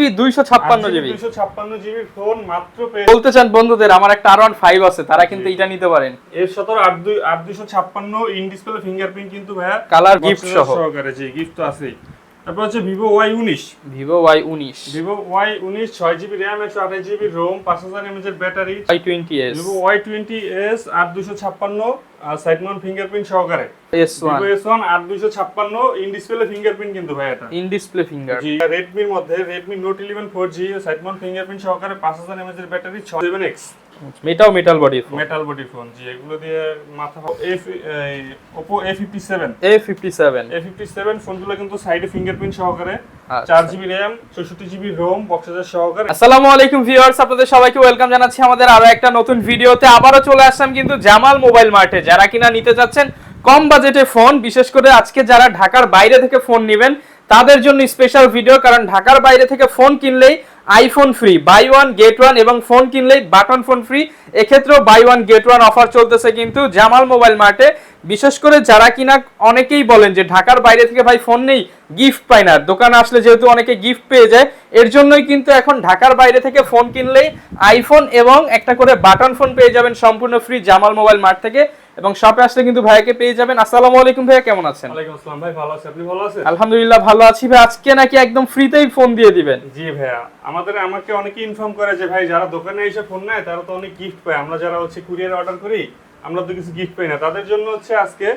8GB 256GB 256GB phone মাত্র বলতে চান বন্ধুদের আমার একটা R15 আছে, তারা কিন্তু এটা নিতে পারেন। এর 17 8256 ইন ডিসপ্লে ফিঙ্গারপ্রিন্ট কিন্তু ভাইয়া কালার গিফট সহকারে, জি গিফট তো আছেই। তারপর হচ্ছে Vivo Y19 Vivo Y19 6GB RAM 128GB ROM 5000 mAh এর battery Y20s Vivo Y20s 8256 side mount fingerprint সহকারে S1 Vivo S1 8256 in display fingerprint কিন্তু ভাই এটা ইন ডিসপ্লে ফিঙ্গার। জি Redmi এর মধ্যে Redmi Note 11 4G side mount fingerprint সহকারে 5000 mAh এর battery 7X metal body phone জি এগুলো দিয়ে মাথা Oppo A57 ফোনগুলো কিন্তু সাইডে ফিঙ্গারপ্রিন্ট সহকারে 4GB RAM 64GB ROM বক্সের সহকারে। আসসালামু আলাইকুম ভিউয়ার্স, আপনাদের সবাইকে ওয়েলকাম জানাচ্ছি আমাদের আরো একটা নতুন ভিডিওতে। আবারো চলে আসলাম কিন্তু জামাল মোবাইল মার্টে। যারা কিনা নিতে যাচ্ছেন কম বাজেটে ফোন, বিশেষ করে আজকে যারা ঢাকার বাইরে থেকে ফোন নেবেন তাদের জন্য স্পেশাল ভিডিও, কারণ ঢাকার বাইরে থেকে ফোন কিনলেই iPhone free, buy one get one, এবং ফোন কিনলেই বাটন ফোন ফ্রি। এক্ষেত্রেও buy one get one offer চলতেছে কিন্তু জামাল মোবাইল মার্টে। বিশেষ করে যারা কিনা অনেকেই বলেন যে ঢাকার বাইরে থেকে ভাই ফোন নেই, গিফট পাই না, দোকানে আসলে যেহেতু অনেকে গিফট পেয়ে যায়, এর জন্যই কিন্তু এখন ঢাকার বাইরে থেকে ফোন কিনলেই আইফোন এবং একটা করে বাটন ফোন পেয়ে যাবেন সম্পূর্ণ ফ্রি জামাল মোবাইল মার্ট থেকে। এবং শপে আসলে কিন্তু ভাইকে পেয়ে যাবেন। আসসালামু আলাইকুম ভাইয়া, কেমন আছেন? ওয়ালাইকুম আসসালাম ভাই, ভালো আছি, আপনি ভালো আছেন? আলহামদুলিল্লাহ ভালো আছি ভাই। আজকে নাকি একদম ফ্রিতেই ফোন দিয়ে দিবেন? জি ভাইয়া, আমাকে অনেকে ইনফর্ম করে যে ভাই যারা দোকানে এসে ফোন নেয় তারা তো অনেক গিফট পায়, আমরা যারা হচ্ছে কুরিয়ারে অর্ডার করি আমরা তো কিছু গিফট পাই না। তাদের জন্য হচ্ছে আজকে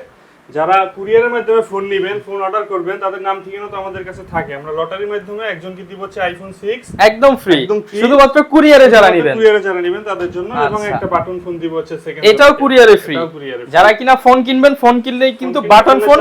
যারা কুরিয়ারের মাধ্যমে ফোন নেবেন, ফোন অর্ডার করবেন, তাদের নাম ঠিকানা তো আমাদের কাছে থাকে। আমরা লটারির মাধ্যমে একজনকে দিব হচ্ছে আইফোন 6 একদম ফ্রি, শুধুমাত্র কুরিয়ারে যারা নেবেন তাদের জন্য, এবং একটা বাটন ফোন দিব হচ্ছে সেকেন্ড, এটাও কুরিয়ারে ফ্রি। যারা কিনা ফোন কিনবেন, ফোন কিনলেই কিন্তু বাটন ফোন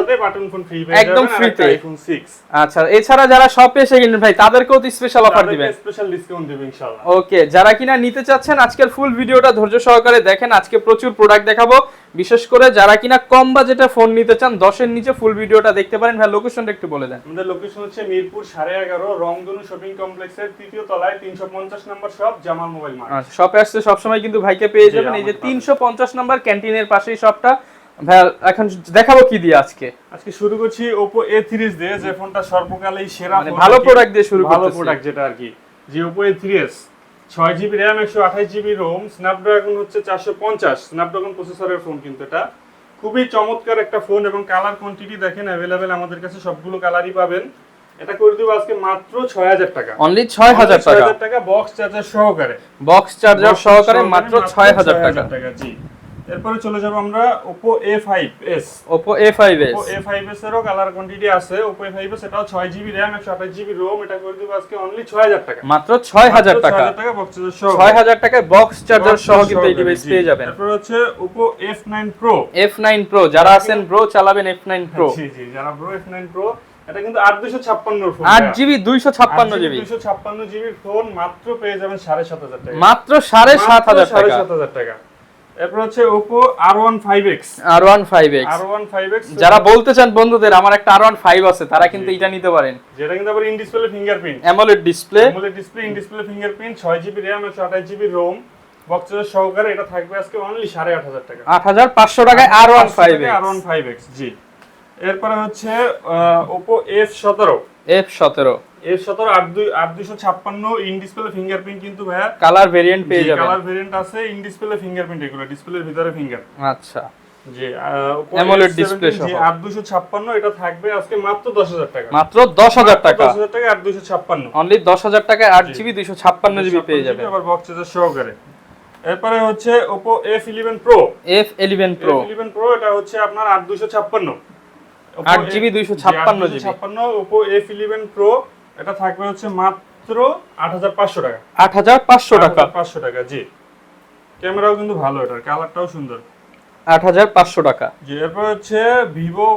ফ্রি একদম ফ্রিতে আইফোন 6। আচ্ছা, এছাড়া যারা শপে এসে কিনবেন ভাই তাদেরকেও তো স্পেশাল অফার দিবেন, স্পেশাল ডিসকাউন্ট দেব ইনশাআল্লাহ। ওকে, যারা কিনা নিতে চাচ্ছেন আজকের ফুল ভিডিওটা ধৈর্য সহকারে দেখেন। আজকে প্রচুর প্রোডাক্ট দেখাবো, বিশেষ করে যারা কিনা কম বাজেটে ফোন নিতে চান 10 এর নিচে ফুল ভিডিওটা দেখতে পারেন। ভাই লোকেশনটা একটু বলে দেন। আমাদের লোকেশন হচ্ছে মিরপুর 11.5 রংধনু শপিং কমপ্লেক্সের 3য় তলায় 350 নম্বর শপ জামাল মোবাইল মার্ট। আচ্ছা, শপে আসলে সব সময় কিন্তু ভাইকে পেয়ে যাবেন। এই যে 350 নম্বর ক্যান্টিনের পাশেই শপটা। ভাই এখন দেখাবো কি দিয়ে আজকে শুরু করছি Oppo A3s দিয়ে, যে ফোনটা সর্বকালেই সেরা ফোন, ভালো প্রোডাক্ট দিয়ে শুরু করতেছি। ভালো প্রোডাক্ট যেটা আর কি, যে Oppo A3s 6GB RAM 128GB ROM Snapdragon হচ্ছে 450 স্ন্যাপড্রাগন প্রসেসরের ফোন কিন্তু এটা খুবই চমৎকার একটা ফোন, এবং কালার কোয়ান্টিটি দেখেন अवेलेबल আমাদের কাছে সবগুলো কালারই পাবেন। এটা করে দিব আজকে মাত্র 6000 টাকা, অনলি 6000 টাকা বক্স চার্জার সহকারে, মাত্র 6000 টাকা। জি, এরপরে চলে যাব আমরা Oppo A5s। Oppo A5s এরও কালার কোয়ান্টিটি আছে। Oppo A5s এটাও 6GB RAM 128GB ROM, এটা করে দিব আজকে অনলি 6000 টাকা, মাত্র 6000 টাকা বক্স চার্জার সহ, 6000 টাকায় বক্স চার্জার সহ কিন্তু এই ডিভাইস পেয়ে যাবেন। তারপর হচ্ছে Oppo F9 Pro যারা আছেন ব্রো চালাবেন F9 Pro, জি যারা ব্রো F9 Pro, এটা কিন্তু 8256 ফোন, 8GB 256GB ফোন মাত্র পেয়ে যাবেন 7500 টাকা, মাত্র 7500 টাকা। এরপর হচ্ছে Oppo R15X যারা বলতে চান বন্ধুদের আমার একটা R15 আছে, তারা কিন্তু এটা নিতে পারেন, যেটা কিন্তু আবার in display fingerprint, AMOLED display in display fingerprint 6GB RAM 128GB ROM বক্সের সহকারে, এটা থাকবে আজকে অনলি 8500 টাকা, 8500 টাকায় R15X। জি, এরপরে হচ্ছে Oppo F17 8256 in display fingerprint কিন্তু ভাইয়া কালার ভেরিয়েন্ট পেয়ে যাবেন, কালার ভেরিয়েন্ট আছে, ইন ডিসপ্লে ফিঙ্গারপ্রিন্ট, এগুলো ডিসপ্লের ভিতরে ফিঙ্গার। আচ্ছা, জি AMOLED ডিসপ্লে সহ 8256, এটা থাকবে আজকে মাত্র 10000 টাকা, মাত্র 10000 টাকা, 8256 অনলি 10000 টাকায় 8GB 256GB পেয়ে যাবেন, আবার বক্স চার্জার সহকারে। এরপরে হচ্ছে Oppo F11 Pro এটা হচ্ছে আপনার 8256 8GB 256GB Oppo F11 Pro, এটা থাকবে হচ্ছে মাত্র 8500 টাকা, 8500 টাকা। জি, ক্যামেরাও কিন্তু ভালো, এটার কালারটাও সুন্দর, 8500 টাকা। জি, এরপর হচ্ছে Vivo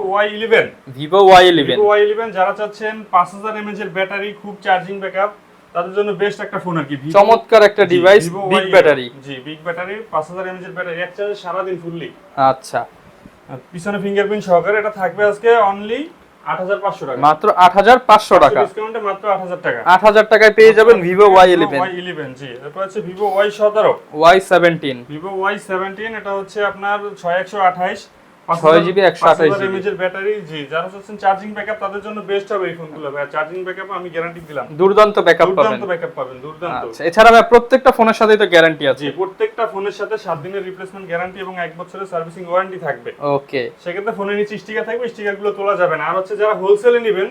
Y11 যারা চাচ্ছেন 5000 mAh এর ব্যাটারি, খুব চার্জিং ব্যাকআপ, তাদের জন্য বেস্ট একটা ফোন আর কি, চমৎকার একটা ডিভাইস, বিগ ব্যাটারি, জি বিগ ব্যাটারি 5000 mAh এর ব্যাটারি, এক চার্জে সারা দিন ফুললি। আচ্ছা, পিছনে ফিঙ্গারপ্রিন্ট সহকারে, এটা থাকবে আজকে অনলি 8500 টাকা, মাত্র 8500 টাকা, ডিসকাউন্টে মাত্র 8000 টাকা, 8000 টাকায় পেয়ে যাবেন Vivo Y11। জি, এরপর হচ্ছে Vivo Y17 Y17 এটা হচ্ছে আপনার 6128 6GB 128GB mAh এর ব্যাটারি। জি, যারা চাচ্ছেন চার্জিং ব্যাকআপ তাদের জন্য বেস্ট হবে এই ফোনগুলো ভাই। চার্জিং ব্যাকআপ আমি গ্যারান্টি দিলাম, দুর্দান্ত ব্যাকআপ পাবেন। দুর্দান্ত ব্যাকআপ পাবেন, দুর্দান্ত। আচ্ছা, এছাড়া ভাই প্রত্যেকটা ফোনের সাথেই তো গ্যারান্টি আছে। জি, প্রত্যেকটা ফোনের সাথে 7 দিনের রিপ্লেসমেন্ট গ্যারান্টি এবং 1 বছরের সার্ভিসিং ওয়ারেন্টি থাকবে। ওকে, সেক্ষেত্রে ফোনের নিচে স্টিকার থাকবে, স্টিকারগুলো তোলা যাবে না। আর হচ্ছে যারা হোলসেলে নেবেন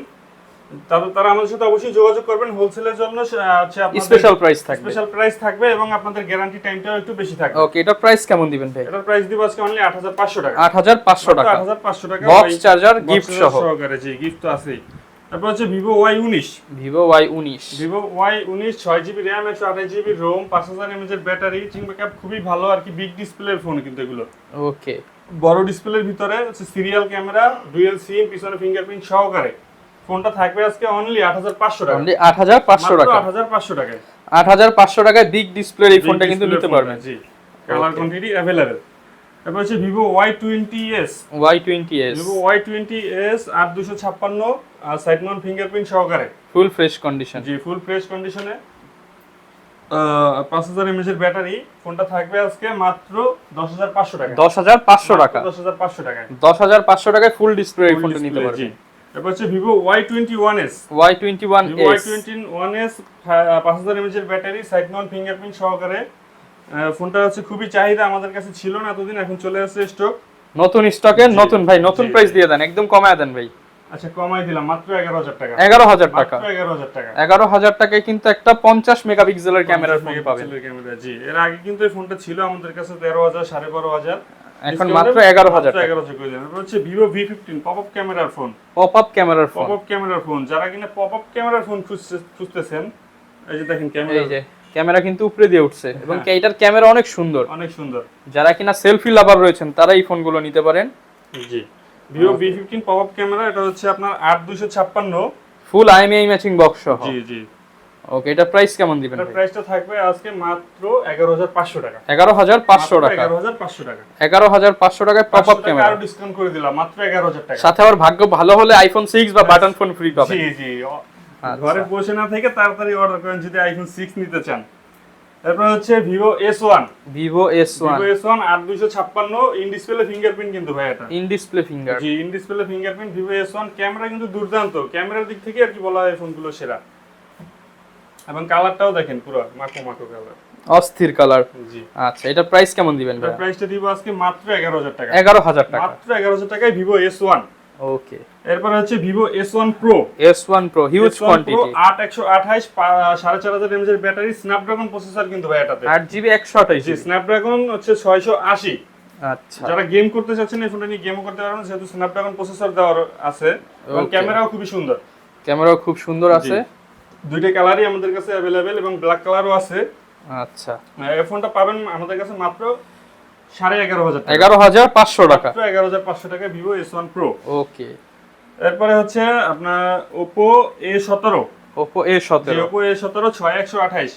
তারা আমাদের সাথে অবশ্যই যোগাযোগ করবেন। হোলসেলের জন্য হচ্ছে আপনাদের স্পেশাল প্রাইস থাকবে, স্পেশাল প্রাইস থাকবে এবং আপনাদের গ্যারান্টি টাইমটাও একটু বেশি থাকবে। ওকে, এটা প্রাইস কেমন দিবেন ভাই? এটার প্রাইস দিব আজকে অনলি 8500 টাকা। 8500 টাকা, 8500 টাকা, বক্স চার্জার গিফট সহ সহকারে। জি, গিফট তো আছেই। তারপর হচ্ছে Vivo Y19, Vivo Y19, Vivo Y19 6GB RAM 128GB ROM 5000 mAh এর ব্যাটারি, চার্জিং ব্যাকআপ খুবই ভালো আর কি। বিগ ডিসপ্লের ফোন কিন্তু এগুলো, ওকে, বড় ডিসপ্লের ভিতরে হচ্ছে সিরিয়াল ক্যামেরা, ডুয়াল সিম, পিছনে ফিঙ্গারপ্রিন্ট সহকারে। ফোনটা থাকবে আজকে অনলি 8500 টাকা। অনলি 8500 টাকা, 8500 টাকায়। 8500 টাকায় বিগ ডিসপ্লের এই ফোনটা কিন্তু নিতে পারবেন। জি, কালার কোয়ান্টিটি अवेलेबल। তারপর হচ্ছে Vivo Y20s, Y20s, Vivo Y20s 8256 side mount fingerprint সহকারে, ফুল ফ্রেশ কন্ডিশন। জি, ফুল ফ্রেশ কন্ডিশনে, 5000 mAh এর ব্যাটারি। ফোনটা থাকবে আজকে মাত্র 10500 টাকা। 10500 টাকা, 10500 টাকায়, 10500 টাকায় ফুল ডিসপ্লে এই ফোনটা নিতে পারবেন। তারপর হচ্ছে Vivo Y21s, Y21s, Vivo Y21s 5000 mAh এর ব্যাটারি, সাইড মাউন্ট ফিঙ্গারপ্রিন্ট সহকারে। ফোনটা হচ্ছে খুবই চাহিদা, আমাদের কাছে ছিল না এতদিন, এখন চলে আসছে স্টক। নতুন স্টকে নতুন ভাই, নতুন প্রাইস দিয়ে দেন, একদম কমায় দেন ভাই। আচ্ছা, কমাই দিলাম মাত্র 11000 টাকা। 11000 টাকা, মাত্র 11000 টাকা। 11000 টাকায় কিন্তু একটা 50 মেগাপিক্সেলের ক্যামেরার ফোন পাবেন। ক্যামেরা, জি। এর আগে কিন্তু এই ফোনটা ছিল আমাদের কাছে 13000 12500, এখন মাত্র 11000 টাকা। 11000 করে দেন। তারপর হচ্ছে Vivo V15 পপআপ ক্যামেরার ফোন, পপআপ ক্যামেরার ফোন, পপআপ ক্যামেরার ফোন। যারা কিনা পপআপ ক্যামেরার ফোন খুঁজতেছেন, এই যে দেখেন ক্যামেরা, এই যে ক্যামেরা কিন্তু উপরে দিয়ে উঠছে এবং এইটার ক্যামেরা অনেক সুন্দর। অনেক সুন্দর। যারা কিনা সেলফি লাভার রয়েছেন তারা এই ফোনগুলো নিতে পারেন। জি, Vivo V15 পপআপ ক্যামেরা, এটা হচ্ছে আপনার 8256, ফুল IMEI ম্যাচিং বক্স সহ। জি জি। ওকে, এটা প্রাইস কেমন দিবেন এটার ভাই? প্রাইসটা থাকবে আজকে মাত্র 11500 টাকা। 11500 টাকা, 11500 টাকা, 11500 টাকায় পপআপ ক্যামেরা। আরো ডিসকাউন্ট করে দিলাম মাত্র 11000 টাকা। সাথে আবার ভাগ্য ভালো হলে আইফোন 6 বা বাটন ফোন ফ্রি পাবেন। জি জি। ঘরে বসে না থেকে তাড়াতাড়ি অর্ডার করেন যদি আইফোন 6 নিতে চান। তারপর হচ্ছে Vivo S1, Vivo S1, Vivo S1 8256, in display fingerprint কিন্তু ভাই এটা। In display finger, G, in display fingerprint Vivo S1। Camera কিন্তু দুর্দান্ত, ক্যামেরার দিক থেকে আর কি বলা হয় ফোনগুলো সেরা। এবং কালারটাও দেখেন পুরো মাখো মাখো কালার, অস্থির কালার। জি। আচ্ছা, এটা প্রাইস কেমন দিবেন ভাই? এটার প্রাইসটা দিব আজকে মাত্র 11000 টাকা। 11000 টাকা, মাত্র 11000 টাকায় Vivo S1। ওকে, এরপর হচ্ছে Vivo S1 Pro, S1 Pro huge quantity, 8128 4500 mAh এর ব্যাটারি, স্ন্যাপড্রাগন প্রসেসর কিন্তু ভাই এটাতে, 8GB 128 জি, স্ন্যাপড্রাগন হচ্ছে 680। আচ্ছা, যারা গেম করতে চাচ্ছেন এই ফোনটা নিয়ে গেমও করতে পারবেন, যেহেতু স্ন্যাপড্রাগন প্রসেসর দেওয়া আছে এবং Okay. ক্যামেরাও খুবই সুন্দর। ক্যামেরাও খুব সুন্দর আছে। দুইটা কালারই আমাদের কাছে अवेलेबल এবং ব্ল্যাক কালারও আছে। আচ্ছা, এই ফোনটা পাবেন আমাদের কাছে মাত্র 11500 টাকা। 11500 টাকা, মাত্র 11500 টাকা Vivo S1 Pro। ওকে। এরপরে হচ্ছে আপনার Oppo A17, Oppo A17, জি, Oppo A17 6128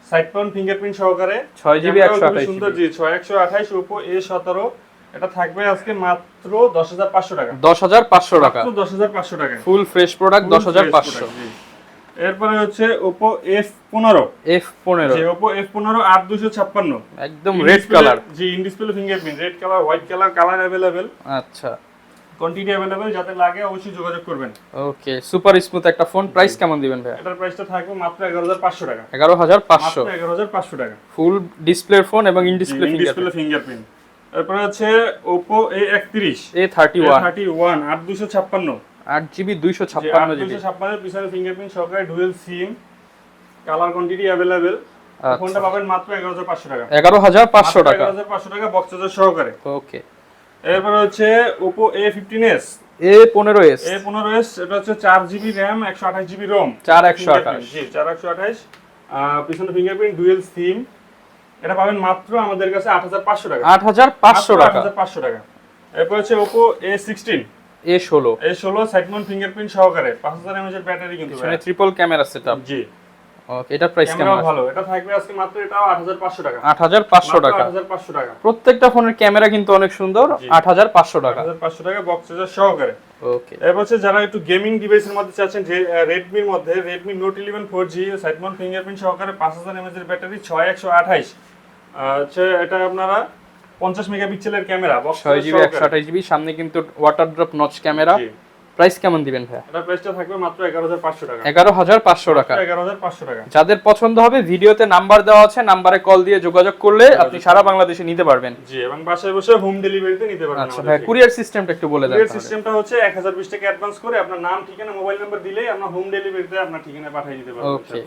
side mount fingerprint সহকারে, 6GB ক্যামেরাও খুবই 128 সুন্দর, জি, 6128 Oppo A17। এটা থাকবে আজকে মাত্র 10500 টাকা। 10500 টাকা, মাত্র 10500 টাকা, ফুল ফ্রেশ প্রোডাক্ট 10500। এরপরে হচ্ছে Oppo F15, F15, জি, Oppo F15 8256, একদম red colour, G, in display fingerprint, red colour, white colour, colour available, আচ্ছা, কোয়ান্টিটি अवेलेबल। যাতে লাগে অবশ্যই যোগাযোগ করবেন। ওকে, সুপার স্মুথ একটা ফোন। প্রাইস কেমন দিবেন ভাই? এটার প্রাইসটা থাকবে মাত্র 11500 টাকা। 11500, মাত্র 11500 টাকা, ফুল ডিসপ্লে ফোন এবং in display in display fingerprint. Fingerprint. তারপরে হচ্ছে Oppo A31, A31 8256, 8GB 256GB, 8256 পিছনে ফিঙ্গারপ্রিন্ট সহকারে, dual SIM, colour quantity available. ফোনটা পাবেন মাত্র 11500 টাকা। 11500 টাকা, 11500 টাকা বক্স চার্জার সহকারে। ওকে। এরপর হচ্ছে Oppo A15s, A15s, A15s, এটা হচ্ছে 4GB RAM 128GB ROM, 4128, জি, 4128, পিছনে ফিঙ্গারপ্রিন্ট, ডুয়াল সিম। এটা পাবেন মাত্র আমাদের কাছে 8500 টাকা। 8500 টাকা। 8500 টাকা। এরপর হচ্ছে Oppo A16, A16 side mount fingerprint সহকারে, 5000 mAh এর ব্যাটারি কিন্তু মানে ট্রিপল ক্যামেরা সেটআপ, জি। ওকে, এটা প্রাইস কেমন ক্যামেরা আছে? ভালো, এটা থাকবে আজকে মাত্র এটাও 8500 টাকা। 8500 টাকা, 8500 টাকা, প্রত্যেকটা ফোনের ক্যামেরা কিন্তু অনেক সুন্দর। জি। 8500 টাকা, 8500 টাকা বক্স চার্জার সহকারে। ওকে। এরপর হচ্ছে যারা একটু গেমিং ডিভাইসের মধ্যে চাচ্ছেন, যে Redmi-র মধ্যে Redmi Note 11 4G side mount fingerprint সহকারে, 5000 mAh এর ব্যাটারি, 6128, হচ্ছে এটা আপনারা 50 মেগাপিক্সেলের ক্যামেরা, 6GB 128GB, সামনে কিন্তু water drop notch camera. Price কেমন দিবেন ভাই? এটা প্রাইসটা থাকবে মাত্র 11500 টাকা। 11500 টাকা। 11500 টাকা। যাদের পছন্দ হবে ভিডিওতে নাম্বার দেওয়া আছে, নাম্বারে কল দিয়ে যোগাযোগ করলে আপনি সারা বাংলাদেশে নিতে পারবেন। জি, এবং বাসায় বসে হোম ডেলিভারিতে নিতে পারবেন। আচ্ছা ভাই, কুরিয়ার সিস্টেমটা একটু বলে দেন। কুরিয়ার সিস্টেমটা হচ্ছে 1020 টাকা অ্যাডভান্স করে আপনার নাম, ঠিকানা, মোবাইল নাম্বার দিলেই আমরা হোম ডেলিভারিতে আপনার ঠিকানায় পাঠিয়ে দিতে পারবো। ওকে।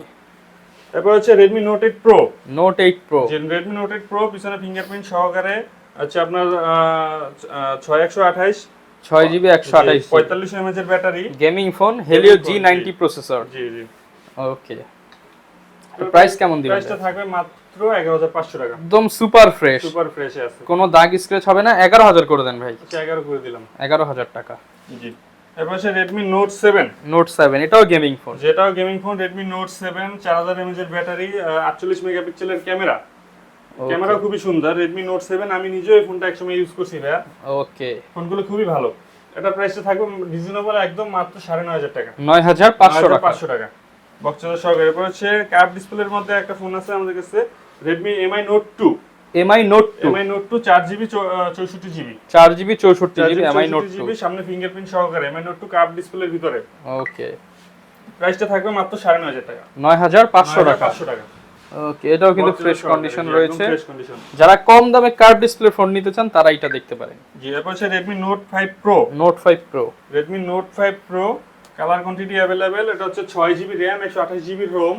তারপর হচ্ছে Redmi Note 8 Pro। Note 8 Pro। যে Redmi Note 8 Pro পিছনে ফিঙ্গারপ্রিন্ট সহকারে আছে আপনার 6128 6GB 128 45 mAh এর battery, gaming phone, Helio G90 processor. জি জি। ওকে। প্রাইস কেমন দিবেন? প্রাইসটা থাকবে মাত্র 11500 টাকা। একদম সুপার ফ্রেশ। সুপার ফ্রেশ আছে। কোনো দাগ স্ক্র্যাচ হবে না। 11000 করে দেন ভাই। আচ্ছা 11 করে দিলাম। 11000 টাকা। জি। এরপর আছে Redmi Note 7। Note 7 এটাও গেমিং ফোন। যেটাও gaming phone, Redmi Note 7 4000 mAh এর ব্যাটারি, 48 মেগাপিক্সেলের ক্যামেরা। ক্যামেরা খুবই সুন্দর। Redmi Note 7 আমি নিজেও এই ফোনটা একসময় ইউজ করছি ভাই। ওকে। ফোনগুলো খুবই ভালো। এটা প্রাইসটা থাকবে রিজনেবল একদম মাত্র 9500 টাকা। 9500 টাকা। 500 টাকা। বক্স চার্জার সহকারে। এরপর হচ্ছে কার্ভ ডিসপ্লের মধ্যে একটা ফোন আছে আমাদের কাছে, Redmi MI Note 2। MI Note 2। MI Note 2 4GB 64GB। 4GB 64GB MI Note 2। সামনে ফিঙ্গারপ্রিন্ট সহকারে MI Note 2 কার্ভ ডিসপ্লের ভিতরে। ওকে। প্রাইসটা থাকবে মাত্র 9500 টাকা। 9500 টাকা। 500 টাকা। ওকে, এটাও কিন্তু ফ্রেশ কন্ডিশন রয়েছে। Fresh condition. যারা কম দামে কার্ভ ডিসপ্লে ফোন নিতে চান তারা এটা দেখতে পারেন। জি, এরপর হচ্ছে Redmi Note 5 Pro। Note 5 Pro। Redmi Note 5 Pro colour quantity available. এটা হচ্ছে 6GB RAM 128GB ROM,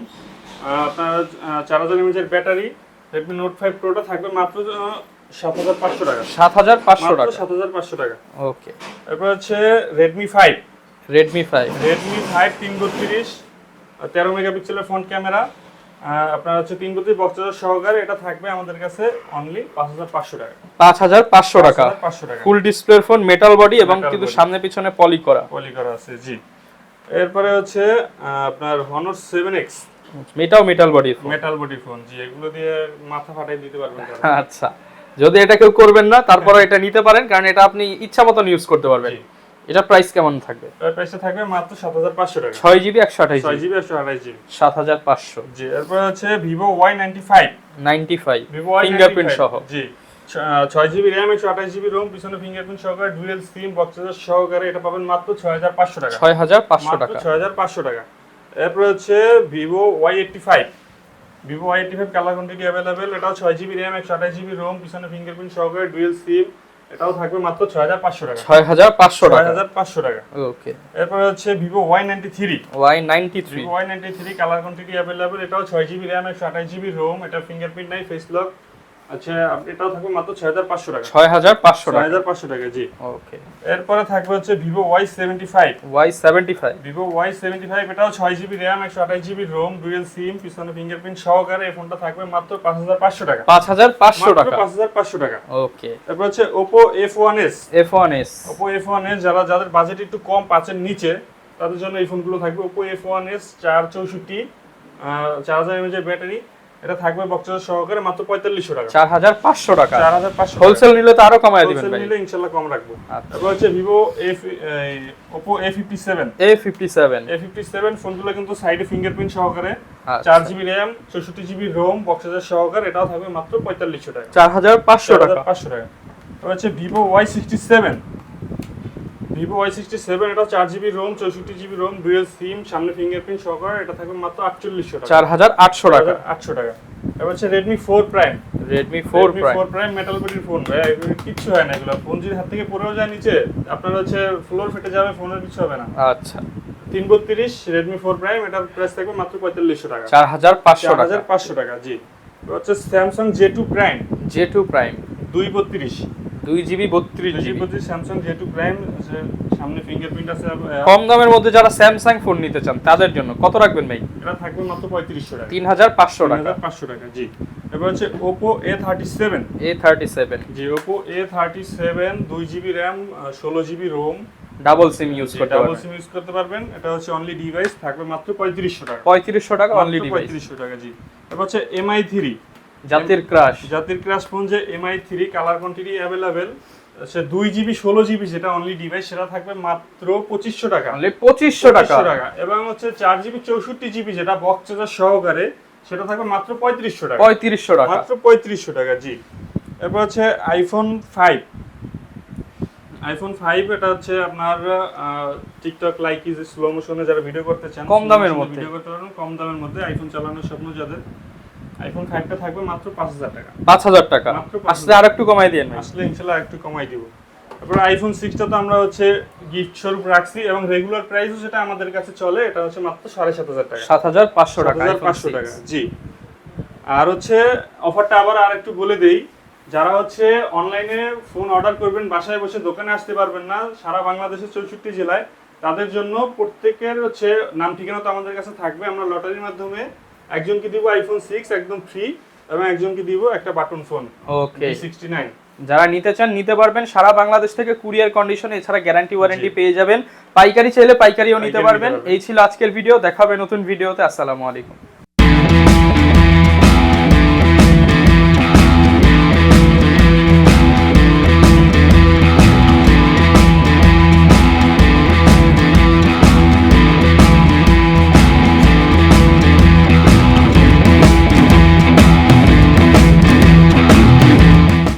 আপনার 4000 mAh এর ব্যাটারি। Redmi Note 5 Pro টা থাকবে মাত্র 7500 টাকা। 7500 টাকা। 7500 টাকা। ওকে। এরপর হচ্ছে Redmi 5। Redmi 5 332 13 মেগাপিক্সেলের ফ্রন্ট ক্যামেরা, আপনার হচ্ছে 332 বক্স চার্জার সহকারে। এটা থাকবে আমাদের কাছে অনলি 5500 টাকা। 5500 টাকা। 5500 টাকা। ফুল ডিসপ্লের ফোন, মেটাল বডি এবং Metal কিন্তু body। সামনে পিছনে পলি করা আছে। জি। এরপরে হচ্ছে আপনার Honor 7X। এটাও metal body phone. Metal body phone. জি, এগুলো দিয়ে মাথা ফাটাই দিতে পারবেন তারা। আচ্ছা, যদি এটা কেউ করবেন না তারপরে এটা নিতে পারেন, কারণ এটা আপনি ইচ্ছা মতন ইউজ করতে পারবেন। জি। এটা প্রাইস কেমন থাকবে? এর প্রাইসটা থাকবে মাত্র 7500 টাকা। 6GB 128GB 6GB 128GB 7500। জি। এরপর হচ্ছে Vivo Y95। 95 Vivo ফিঙ্গারপ্রিন্ট সহ। জি। 6GB RAM 128GB ROM, পিছনে ফিঙ্গারপ্রিন্ট সহকারে, ডুয়াল সিম, বক্স চার্জার সহকারে। এটা পাবেন মাত্র 6500 টাকা। 6500 টাকা। 6500 টাকা। এরপর হচ্ছে Vivo Y85। Vivo Y85 colour quantity available. এটাও 6GB RAM 128GB ROM, পিছনে ফিঙ্গারপ্রিন্ট সহকারে, ডুয়াল সিম। এটাও থাকবে মাত্র 6500 টাকা। 6500 টাকা। 6500 টাকা। ওকে। এরপর হচ্ছে Vivo Y93। Y93 Vivo Y93 colour quantity available. এটাও 6GB RAM 128GB ROM, এটা ফিঙ্গারপ্রিন্ট নাই, ফেস লক। আচ্ছা, এটাও থাকবে মাত্র 6500 টাকা। 6500 টাকা। 6500 টাকা। জি। ওকে। এরপরে থাকবে হচ্ছে Vivo Y75। Y75 Vivo Y75 এটাও 6GB RAM 128GB ROM, dual SIM, পিছনে ফিঙ্গারপ্রিন্ট সহকারে। এই ফোনটা থাকবে মাত্র 5500 টাকা। 5500 টাকা। 5500 টাকা। ওকে। এরপর হচ্ছে Oppo F1s। F1s Oppo F1s যাদের বাজেট একটু কম, 5 এর নিচে, তাদের জন্য এই ফোনগুলো থাকবে। Oppo F1s 464 4000 mAh এর ব্যাটারি। এটা থাকবে বক্স চার্জার সহকারে মাত্র 4500 টাকা। 4500 টাকা। 4500 হোলসেল নিলে তো আরো কমায় দিবেন ভাই। হোলসেল নিলে ইনশাআল্লাহ কম রাখবো। আচ্ছা। তারপর হচ্ছে Oppo A57। A57 ফোনগুলো কিন্তু সাইডে ফিঙ্গারপ্রিন্ট সহকারে, 4GB RAM 64GB ROM, box charger সহকারে। এটাও থাকবে মাত্র 4500 টাকা। 4500 টাকা। 4500 টাকা। তারপর হচ্ছে Vivo Y67। Vivo Y67 এটা 4GB ROM 64GB ROM, dual SIM, সামনে ফিঙ্গারপ্রিন্ট সহকারে। এটা থাকবে মাত্র 4800 টাকা। 4800 টাকা। 800 টাকা। এবার হচ্ছে Redmi 4 Prime। Redmi 4 Prime metal বডির ফোন ভাই, এগুলো কিচ্ছু হয় না। এগুলো ফোন যদি হাত থেকে পড়েও যায় নিচে, আপনার হচ্ছে ফ্লোর ফেটে যাবে, ফোনের কিছু হবে না। আচ্ছা। 332 Redmi 4 Prime, এটার প্রাইস থাকবে মাত্র 4500 টাকা। 4500 টাকা। 4500 টাকা। জি। এবার হচ্ছে Samsung J2 Prime। J2 Prime 2GB 32GB Samsung J2 Prime, সামনে ফিঙ্গারপ্রিন্ট আছে। কম দামের মধ্যে যারা Samsung ফোন নিতে চান তাদের জন্য কত রাখবেন ভাই? এটা থাকবে মাত্র 3500 টাকা। 3500 টাকা। 3500 টাকা। জি। এবার হচ্ছে Oppo A37। জি, Oppo A37 2GB RAM 16GB ROM, double SIM use করতে ডাবল পারবেন। সিম ইউজ করতে পারবেন। এটা হচ্ছে অনলি ডিভাইস, থাকবে মাত্র 3500 টাকা। 3500 টাকা অনলি ডিভাইস। 3500 টাকা। জি। এবার হচ্ছে MI3। জাতির ক্রাশ ফোন যে MI3 কালার কোয়ান্টিটি अवेलेबल। সে 2GB 16GB যেটা অনলি ডিভাইস, সেটা থাকবে মাত্র 2500 টাকা। অনলি 2500 টাকা। এবং হচ্ছে 4GB 64GB যেটা বক্স চার্জার সহকারে, সেটা থাকবে মাত্র 3500 টাকা। 3500 টাকা। মাত্র 3500 টাকা। জি। এরপর হচ্ছে আইফোন 5। আইফোন 5 এটা হচ্ছে আপনার টিকটক লাইক ইজ স্লো মোশনে যারা ভিডিও করতে চান, কম দামের মধ্যে ভিডিও করতে পারবেন, কম দামের মধ্যে আইফোন চালানোর স্বপ্ন যাদের, আইফোন 5টা থাকবে মাত্র 5000 টাকা। 5000 টাকা, মাত্র 5000 আসলে আরেকটু কমাই দিয়েন ভাই। আসলে ইনশাআল্লাহ একটু কমাই দিব। তারপর আইফোন 6টা তো আমরা হচ্ছে গিফট স্বরূপ রাখছি এবং রেগুলার প্রাইসও যেটা আমাদের কাছে চলে এটা হচ্ছে মাত্র 7500 টাকা, 7500 টাকা, 7500 টাকা। জি। আর হচ্ছে অফারটা আবার আরেকটু বলে দেই, যারা হচ্ছে অনলাইনে ফোন অর্ডার করবেন, বাসায় বসে দোকানে আসতে পারবেন না সারা বাংলাদেশের 64 জেলায়, তাদের জন্য প্রত্যেকের হচ্ছে নাম ঠিকানা তো আমাদের কাছে থাকবে। আমরা লটারির মাধ্যমে একজনকে দিব আইফোন 6 একদম ফ্রি এবং একজনকে দিব একটা বাটন ফোন ওকে। B69। যারা নিতে চান নিতে পারবেন সারা বাংলাদেশ থেকে, কুরিয়ার কন্ডিশনে, এছাড়া গ্যারান্টি ওয়ারেন্টি পেয়ে যাবেন। পাইকারি চাইলে পাইকারিও নিতে পারবেন। এই ছিল আজকের ভিডিও, দেখা হবে নতুন ভিডিওতে। আসসালামু আলাইকুম।